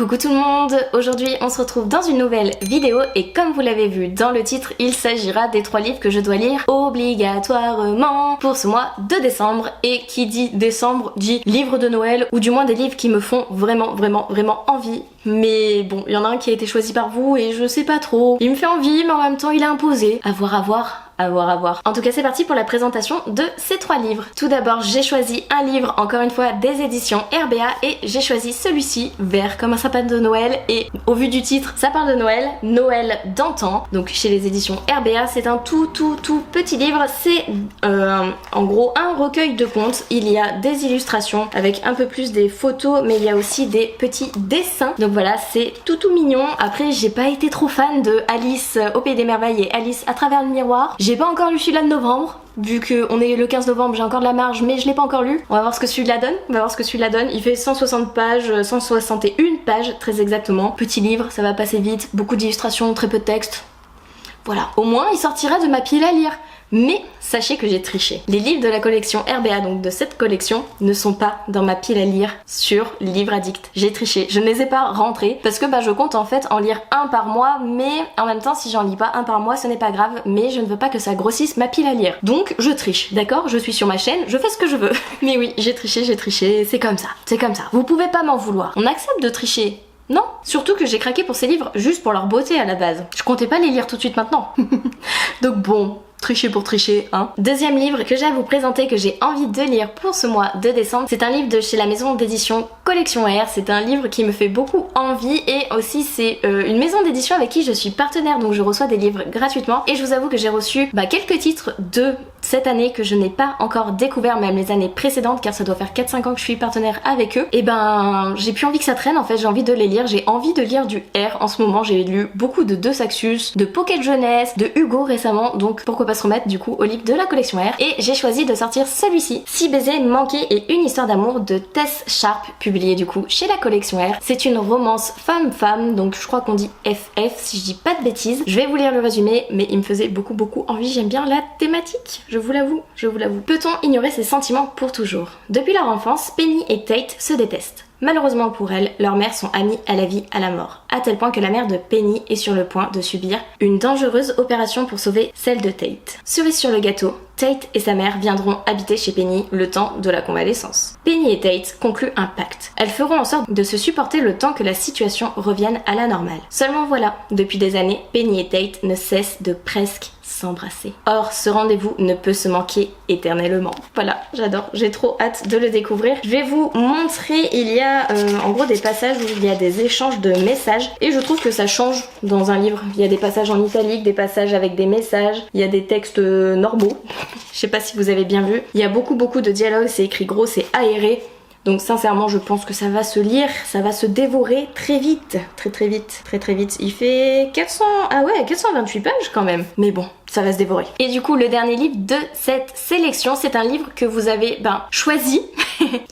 Coucou tout le monde, aujourd'hui on se retrouve dans une nouvelle vidéo et comme vous l'avez vu dans le titre, il s'agira des 3 livres que je dois lire obligatoirement pour ce mois de décembre. Et qui dit décembre dit livre de Noël, ou du moins des livres qui me font vraiment envie. Mais bon, il y en a un qui a été choisi par vous et je sais pas trop. Il me fait envie mais en même temps il est imposé. À voir. En tout cas c'est parti pour la présentation de ces 3 livres. Tout d'abord j'ai choisi un livre, encore une fois des éditions RBA, et j'ai choisi celui-ci, vert comme un sapin de Noël, et au vu du titre ça parle de Noël, Noël d'antan, donc chez les éditions RBA. C'est un tout petit livre, c'est en gros un recueil de contes. Il y a des illustrations avec un peu plus des photos, mais il y a aussi des petits dessins, donc voilà, c'est tout mignon. Après j'ai pas été trop fan de Alice au Pays des Merveilles et Alice à travers le miroir. J'ai pas encore lu celui-là de novembre, vu qu'on est le 15 novembre, j'ai encore de la marge, mais je l'ai pas encore lu. On va voir ce que celui-là donne. Il fait 160 pages, 161 pages très exactement. Petit livre, ça va passer vite, beaucoup d'illustrations, très peu de texte. Voilà, au moins il sortira de ma pile à lire. Mais sachez que j'ai triché. Les livres de la collection RBA, donc de cette collection, ne sont pas dans ma pile à lire sur Livre Addict. J'ai triché, je ne les ai pas rentrés parce que je compte en fait en lire un par mois, mais en même temps si j'en lis pas un par mois ce n'est pas grave, mais je ne veux pas que ça grossisse ma pile à lire. Donc je triche, d'accord? Je suis sur ma chaîne, je fais ce que je veux. Mais oui, j'ai triché, c'est comme ça. Vous pouvez pas m'en vouloir. On accepte de tricher. Non, surtout que j'ai craqué pour ces livres juste pour leur beauté à la base. Je comptais pas les lire tout de suite maintenant. Donc bon, tricher pour tricher, hein. Deuxième livre que j'ai à vous présenter, que j'ai envie de lire pour ce mois de décembre, c'est un livre de chez la maison d'édition Collection R. C'est un livre qui me fait beaucoup envie, et aussi c'est une maison d'édition avec qui je suis partenaire, donc je reçois des livres gratuitement. Et je vous avoue que j'ai reçu quelques titres de cette année que je n'ai pas encore découvert, même les années précédentes, car ça doit faire 4-5 ans que je suis partenaire avec eux. Et j'ai plus envie que ça traîne en fait, j'ai envie de les lire, j'ai envie de lire du R en ce moment. J'ai lu beaucoup de De Saxus, de Pocket Jeunesse, de Hugo récemment, donc pourquoi pas se remettre du coup au livre de la collection R. Et j'ai choisi de sortir celui-ci, 6 baisers manqués et une histoire d'amour de Tess Sharp, publié du coup chez la collection R. C'est une romance femme-femme, donc je crois qu'on dit FF si je dis pas de bêtises. Je vais vous lire le résumé, mais il me faisait beaucoup envie, j'aime bien la thématique, je vous l'avoue. Peut-on ignorer ses sentiments pour toujours? Depuis leur enfance, Penny et Tate se détestent. Malheureusement pour elles, leurs mères sont amies à la vie, à la mort. À tel point que la mère de Penny est sur le point de subir une dangereuse opération pour sauver celle de Tate. Cerise sur le gâteau, Tate et sa mère viendront habiter chez Penny le temps de la convalescence. Penny et Tate concluent un pacte. Elles feront en sorte de se supporter le temps que la situation revienne à la normale. Seulement voilà, depuis des années, Penny et Tate ne cessent de presque s'embrasser. Or, ce rendez-vous ne peut se manquer éternellement. Voilà, j'adore, j'ai trop hâte de le découvrir. Je vais vous montrer, il y a en gros des passages où il y a des échanges de messages, et je trouve que ça change dans un livre. Il y a des passages en italique, des passages avec des messages, il y a des textes normaux. Je sais pas si vous avez bien vu. Il y a beaucoup de dialogues, c'est écrit gros, c'est aéré. Donc sincèrement je pense que ça va se lire, ça va se dévorer très vite. Très vite. Il fait 428 pages quand même. Mais bon, ça va se dévorer. Et du coup le dernier livre de cette sélection, c'est un livre que vous avez choisi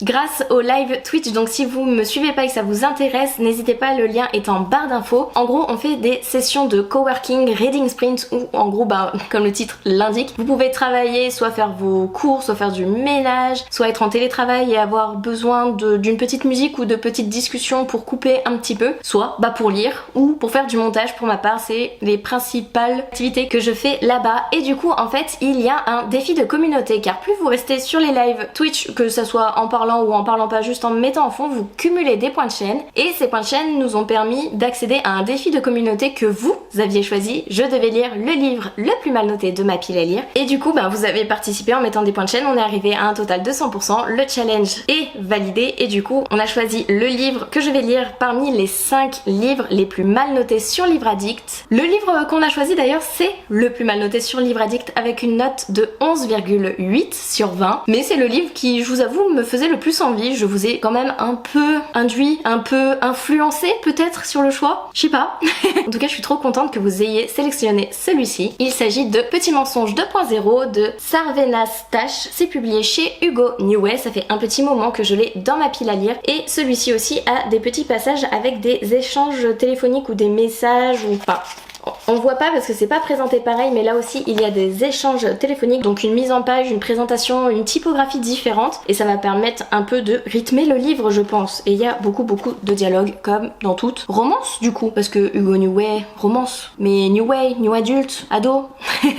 grâce au live Twitch. Donc si vous me suivez pas et que ça vous intéresse, n'hésitez pas, le lien est en barre d'infos. En gros on fait des sessions de coworking, reading sprint, où en gros comme le titre l'indique, vous pouvez travailler, soit faire vos cours, soit faire du ménage, soit être en télétravail et avoir besoin d'une petite musique ou de petites discussions pour couper un petit peu, soit pour lire ou pour faire du montage. Pour ma part c'est les principales activités que je fais là-bas. Et du coup en fait il y a un défi de communauté, car plus vous restez sur les lives Twitch, que ça soit en parlant ou en parlant pas, juste en me mettant en fond, vous cumulez des points de chaîne, et ces points de chaîne nous ont permis d'accéder à un défi de communauté que vous aviez choisi. Je devais lire le livre le plus mal noté de ma pile à lire, et du coup vous avez participé en mettant des points de chaîne. On est arrivé à un total de 100%, le challenge est validé, et du coup on a choisi le livre que je vais lire parmi les 5 livres les plus mal notés sur Livre Addict. Le livre qu'on a choisi d'ailleurs c'est le plus mal noté sur Livre Addict, avec une note de 11,8 sur 20, mais c'est le livre qui, je vous avoue, me faisait le plus envie. Je vous ai quand même un peu induit, un peu influencé peut-être sur le choix, je sais pas. En tout cas je suis trop contente que vous ayez sélectionné celui-ci. Il s'agit de Petit mensonge 2.0 de Sarvena Stash. C'est publié chez Hugo Neway, ça fait un petit moment que je l'ai dans ma pile à lire, et celui-ci aussi a des petits passages avec des échanges téléphoniques ou des messages ou pas. On voit pas parce que c'est pas présenté pareil, mais là aussi il y a des échanges téléphoniques, donc une mise en page, une présentation, une typographie différente, et ça va permettre un peu de rythmer le livre, je pense. Et il y a beaucoup de dialogues, comme dans toute romance du coup, parce que Hugo New Way, romance, mais New Way, New Adult, ado.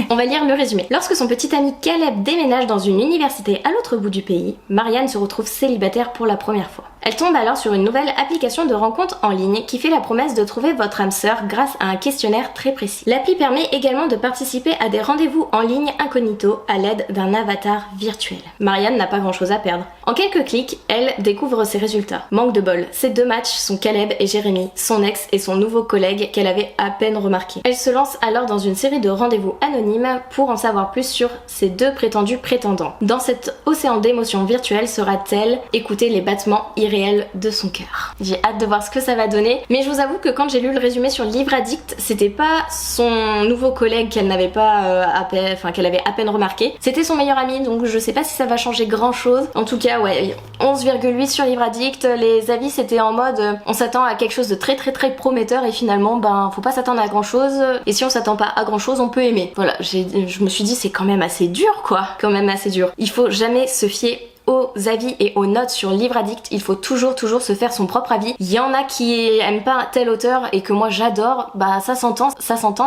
On va lire le résumé. Lorsque son petit ami Caleb déménage dans une université à l'autre bout du pays, Marianne se retrouve célibataire pour la première fois. Elle tombe alors sur une nouvelle application de rencontre en ligne qui fait la promesse de trouver votre âme sœur grâce à un questionnaire très précis. L'appli permet également de participer à des rendez-vous en ligne incognito à l'aide d'un avatar virtuel. Marianne n'a pas grand chose à perdre. En quelques clics, elle découvre ses résultats. Manque de bol, ces deux matchs sont Caleb et Jérémy, son ex et son nouveau collègue qu'elle avait à peine remarqué. Elle se lance alors dans une série de rendez-vous anonymes pour en savoir plus sur ses deux prétendus prétendants. Dans cet océan d'émotions virtuelles sera-t-elle écouter les battements irréels de son cœur. J'ai hâte de voir ce que ça va donner, mais je vous avoue que quand j'ai lu le résumé sur le Livre Addict, c'était pas son nouveau collègue qu'elle n'avait pas qu'elle avait à peine remarqué, c'était son meilleur ami, donc je sais pas si ça va changer grand chose. En tout cas, ouais, 11,8 sur Livre Addict, les avis c'était en mode on s'attend à quelque chose de très prometteur et finalement faut pas s'attendre à grand chose, et si on s'attend pas à grand chose on peut aimer. Voilà, je me suis dit c'est quand même assez dur quoi, Il faut jamais se fier aux avis et aux notes sur Livre Addict, il faut toujours se faire son propre avis. Il y en a qui aiment pas tel auteur et que moi j'adore, ça s'entend,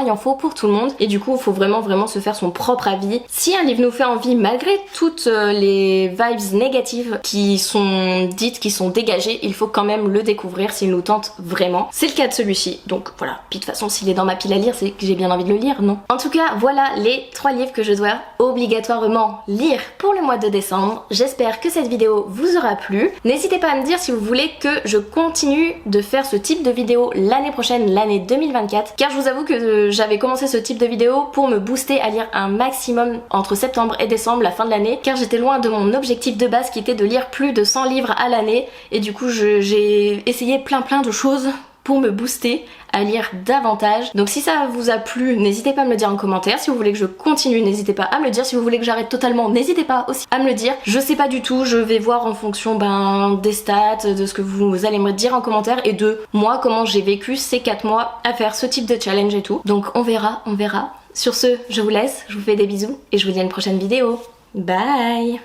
il en faut pour tout le monde, et du coup il faut vraiment se faire son propre avis. Si un livre nous fait envie malgré toutes les vibes négatives qui sont dites, qui sont dégagées, il faut quand même le découvrir s'il nous tente vraiment. C'est le cas de celui-ci, donc voilà. Puis de toute façon s'il est dans ma pile à lire, c'est que j'ai bien envie de le lire, non? En tout cas, voilà les 3 livres que je dois obligatoirement lire pour le mois de décembre. J'espère que cette vidéo vous aura plu. N'hésitez pas à me dire si vous voulez que je continue de faire ce type de vidéo l'année prochaine, l'année 2024, car je vous avoue que j'avais commencé ce type de vidéo pour me booster à lire un maximum entre septembre et décembre, la fin de l'année, car j'étais loin de mon objectif de base qui était de lire plus de 100 livres à l'année, et du coup j'ai essayé plein de choses pour me booster à lire davantage. Donc si ça vous a plu, n'hésitez pas à me le dire en commentaire. Si vous voulez que je continue, n'hésitez pas à me le dire. Si vous voulez que j'arrête totalement, n'hésitez pas aussi à me le dire. Je sais pas du tout, je vais voir en fonction des stats, de ce que vous allez me dire en commentaire et de moi comment j'ai vécu ces 4 mois à faire ce type de challenge et tout. Donc on verra. Sur ce, je vous laisse, je vous fais des bisous et je vous dis à une prochaine vidéo. Bye!